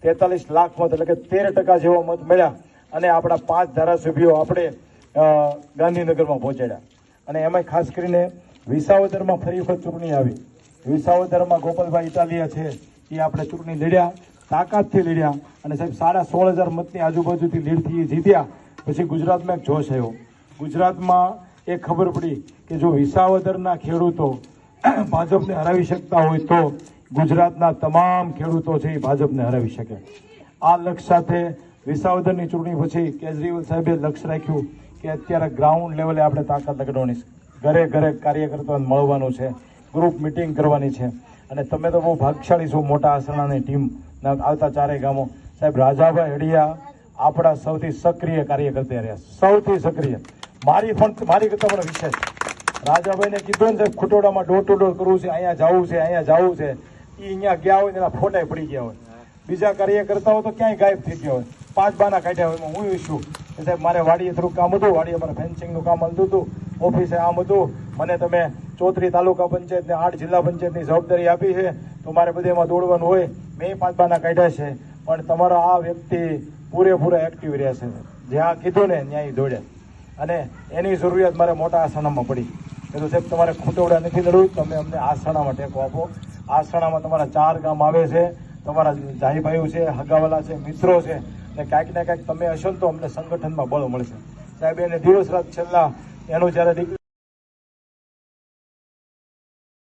43 લાખ મત એટલે કે 13% જેવા મત મળ્યા અને આપણા 5 ધારાસભ્યો આપણે ગાંધીનગરમાં પહોંચાડ્યા. અને એમાં ખાસ કરીને વિસાવદરમાં ફરી વખત ચૂંટણી આવી. વિસાવદરમાં ગોપાલભાઈ ઇટાલિયા છે એ આપણે ચૂંટણી લડ્યા, તાકાતથી લડ્યા અને સાહેબ 16,500 મતની આજુબાજુથી લીડથી જીત્યા. પછી ગુજરાતમાં એક જોશ આવ્યો. ગુજરાતમાં એ ખબર પડી કે જો વિસાવદરના ખેડૂતો ભાજપને હરાવી શકતા હોય તો ગુજરાતના તમામ ખેડૂતો છે એ ભાજપને હરાવી શકે. આ લક્ષ્ય સાથે વિસાવદરની ચૂંટણી પછી કેજરીવાલ સાહેબે લક્ષ્ય રાખ્યું કે અત્યારે ગ્રાઉન્ડ લેવલે આપણે તાકાત લગાડવાની છે, ઘરે ઘરે કાર્યકર્તાઓને મળવાનું છે, ગ્રુપ મિટિંગ કરવાની છે. અને તમે તો બહુ ભાગશાળી છો, મોટા આસણાની ટીમ આવતા 4 ગામો. સાહેબ રાજાભાઈ હડિયા આપણા સૌથી સક્રિય કાર્યકર્તા રહ્યા, સૌથી સક્રિય. મારી કરતા પણ વિશેષ રાજાભાઈને કીધું ને સાહેબ ખુટોડામાં ડોર ટુ ડોર કરવું છે, અહીંયા જવું છે, અહીંયા જવું છે, એ અહીંયા ગયા હોય એના ફોટા પડી ગયા હોય. બીજા કાર્યકર્તાઓ તો ક્યાંય ગાયબ થઈ ગયા હોય, 5 બાના કાઢ્યા હોય. એમાં હું ઈશું કે સાહેબ મારે વાડીએ થોડું કામ હતું, વાડીએ મારે ફેન્સિંગનું કામ હાલતું હતું, ઓફિસે આમ હતું, મને તમે 34 તાલુકા પંચાયત ને 8 જિલ્લા પંચાયતની જવાબદારી આપી છે તો મારે બધે એમાં દોડવાનું હોય. મેં 5 બાના કાઢ્યા છે, પણ તમારા આ વ્યક્તિ પૂરેપૂરા એક્ટિવ રહ્યા છે. જ્યાં કીધું ને ત્યાં દોડ્યા અને એની જરૂરિયાત મારે મોટા આસણામાં પડી. એ તો સાહેબ તમારે ખોટોડા નથી લડવું, તમે અમને આસણામાં ટેકો આપો. આસણામાં તમારા 4 ગામ આવે છે, તમારા જાઈભાઈઓ છે, હગાવાલા છે, મિત્રો છે, ને કાંઈક ને કાંઈક તમે હશો ને તો અમને સંગઠનમાં બળ મળશે. સાહેબ એને દિવસ રાત છેલ્લા એનું જ્યારે